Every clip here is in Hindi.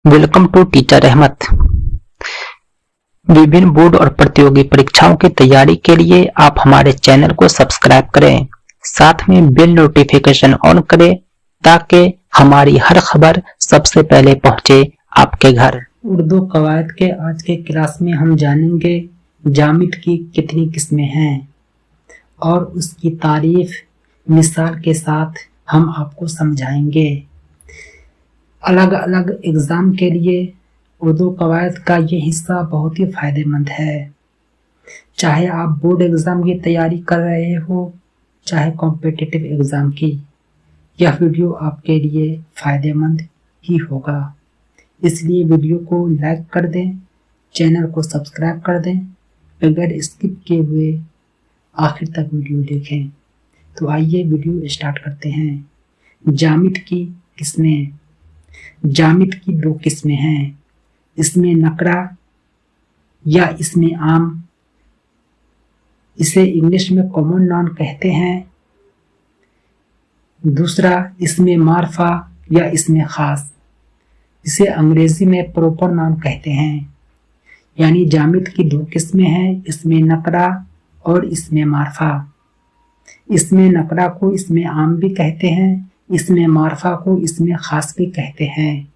Welcome to teacher Ahmad. विभिन्न बोर्ड और प्रतियोगी परीक्षाओं की तैयारी के लिए आप हमारे चैनल को सब्सक्राइब करें, साथ में बेल नोटिफिकेशन ऑन करें ताकि हमारी हर खबर सबसे पहले पहुंचे आपके घर। उर्दू कवायद के आज के क्लास में हम जानेंगे जामिद की कितनी किस्में हैं और उसकी तारीफ मिसाल के साथ हम आपको समझाएंगे। अलग अलग एग्ज़ाम के लिए उर्दू कवायद का ये हिस्सा बहुत ही फ़ायदेमंद है। चाहे आप बोर्ड एग्ज़ाम की तैयारी कर रहे हो, चाहे कॉम्पिटिटिव एग्ज़ाम की, यह वीडियो आपके लिए फ़ायदेमंद ही होगा। इसलिए वीडियो को लाइक कर दें, चैनल को सब्सक्राइब कर दें, बगैर स्किप किए हुए आखिर तक वीडियो देखें। तो आइए वीडियो स्टार्ट करते हैं। जामिद की किस्में। जामिद की दो किस्में हैं, इसमें नकरा या इसमें आम। इसे इंग्लिश में कॉमन नाउन कहते हैं। दूसरा इसमें मारफा या इसमें खास, इसे अंग्रेजी में प्रॉपर नाउन कहते हैं। यानी जामिद की दो किस्में हैं, इसमें नकरा और इसमें मारफा। इसमें नकरा को इसमें आम भी कहते हैं, इसमें मारफा को इसमें खास भी कहते हैं।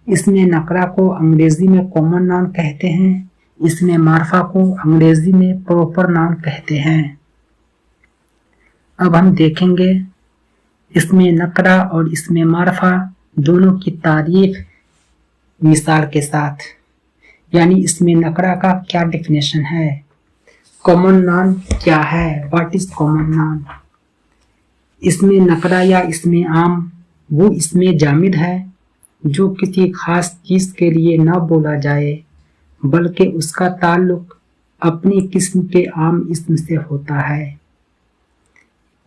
इसमें नकरा को अंग्रेजी में कॉमन नाउन कहते हैं, इसमें मारफा को अंग्रेजी में प्रॉपर नाउन कहते हैं। अब हम देखेंगे इसमें नकरा और इसमें मारफा दोनों की तारीफ मिसाल के साथ। यानी इसमें नकरा का क्या डेफिनेशन है, कॉमन नाउन क्या है, व्हाट इज कॉमन नाउन। इसमें नकरा या इसमें आम वो इसमें जामिद है जो किसी खास चीज के लिए न बोला जाए, बल्कि उसका ताल्लुक अपनी किस्म के आम इसम से होता है।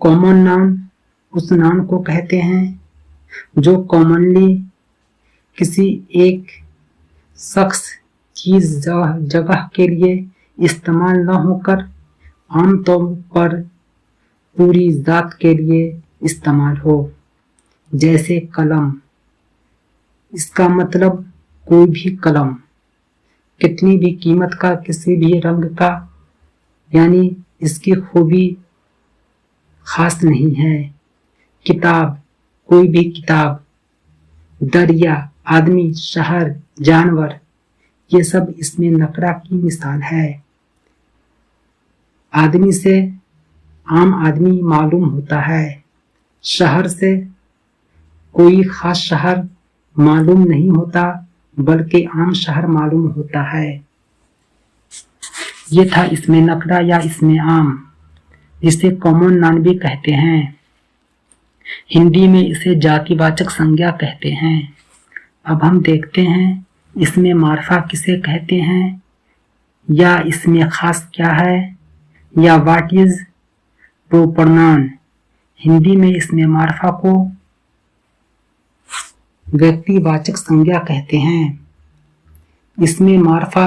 कॉमन नाउन उस नाउन को कहते हैं जो कॉमनली किसी एक शख्स, चीज, जगह के लिए इस्तेमाल न होकर आमतौर पर पूरी जात के लिए इस्तेमाल हो। जैसे कलम, इसका मतलब कोई भी कलम, कितनी भी कीमत का, किसी भी रंग का, यानी इसकी खूबी खास नहीं है। किताब, कोई भी किताब। दरिया, आदमी, शहर, जानवर, ये सब इसमें नकरा की मिसाल है। आदमी से आम आदमी मालूम होता है, शहर से कोई खास शहर मालूम नहीं होता, बल्कि आम शहर मालूम होता है। ये था इसमें नकरा या इसमें आम, जिसे कॉमन नाउन भी कहते हैं। हिंदी में इसे जातिवाचक संज्ञा कहते हैं। अब हम देखते हैं इसमें मारफा किसे कहते हैं, या इसमें खास क्या है, या what is proper noun. Hindi में इसमें मारफा को व्यक्तिवाचक संज्ञा कहते हैं। इसमें मारफा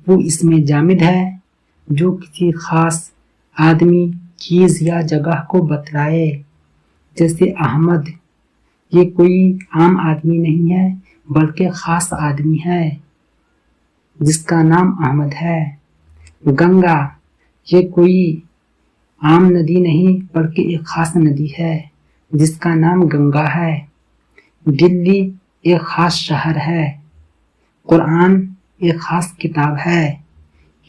वो इसमें जामिद है जो किसी खास आदमी, चीज या जगह को बतलाए। जैसे अहमद, ये कोई आम आदमी नहीं है, बल्कि खास आदमी है जिसका नाम अहमद है। गंगा, ये कोई आम नदी नहीं, बल्कि एक खास नदी है जिसका नाम गंगा है। दिल्ली एक खास शहर है। कुरान एक खास किताब है।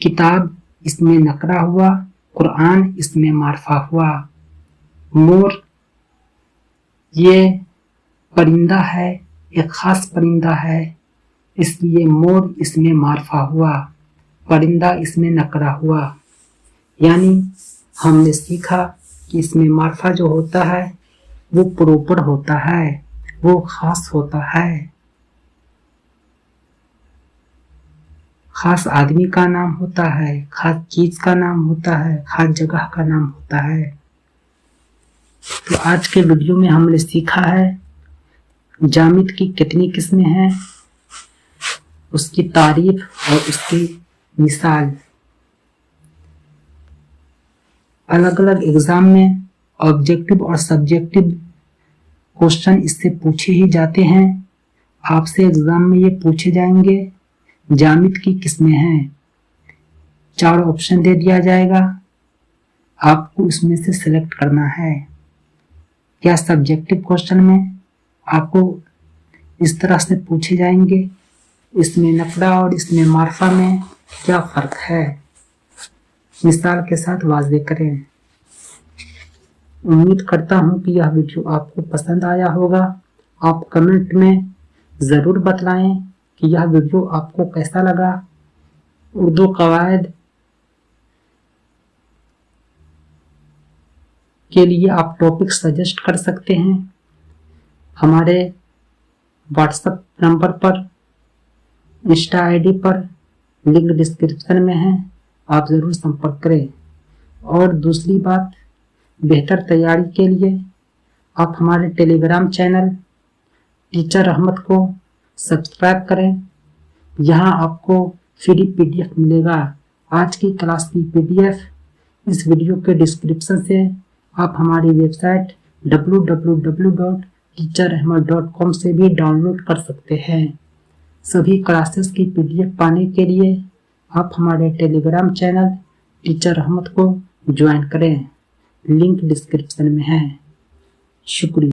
किताब इसमें नकरा हुआ, कुरान इसमें मारफा हुआ। मोर, ये परिंदा है, एक खास परिंदा है, इसलिए मोर इसमें मारफा हुआ, परिंदा इसमें नकरा हुआ। यानी हमने सीखा कि इसमें मारफा जो होता है वो प्रॉपर होता है, वो खास होता है। खास आदमी का नाम होता है, खास चीज का नाम होता है, खास जगह का नाम होता है। तो आज के वीडियो में हमने सीखा है जामिद की कितनी किस्में हैं, उसकी तारीफ और उसकी मिसाल। अलग अलग एग्जाम में ऑब्जेक्टिव और सब्जेक्टिव क्वेश्चन इससे पूछे ही जाते हैं। आपसे एग्जाम में ये पूछे जाएंगे जामित की किस्में हैं। 4 ऑप्शन दे दिया जाएगा, आपको इसमें से सिलेक्ट करना है। क्या सब्जेक्टिव क्वेश्चन में आपको इस तरह से पूछे जाएंगे, इसमें नकड़ा और इसमें मार्फा में क्या फर्क है, मिसाल के साथ वाज़े करें। उम्मीद करता हूं कि यह वीडियो आपको पसंद आया होगा। आप कमेंट में ज़रूर बतलाएं कि यह वीडियो आपको कैसा लगा। उर्दू कवायद के लिए आप टॉपिक सजेस्ट कर सकते हैं। हमारे व्हाट्सएप नंबर पर, इंस्टा आईडी पर लिंक डिस्क्रिप्शन में है, आप ज़रूर संपर्क करें। और दूसरी बात, बेहतर तैयारी के लिए आप हमारे टेलीग्राम चैनल टीचर अहमद को सब्सक्राइब करें। यहाँ आपको फ्री पीडीएफ मिलेगा। आज की क्लास की पीडीएफ इस वीडियो के डिस्क्रिप्शन से आप हमारी वेबसाइट www.teacherahmad.com से भी डाउनलोड कर सकते हैं। सभी क्लासेस की पीडीएफ पाने के लिए आप हमारे टेलीग्राम चैनल टीचर अहमद को ज्वाइन करें, लिंक डिस्क्रिप्शन में है। शुक्रिया।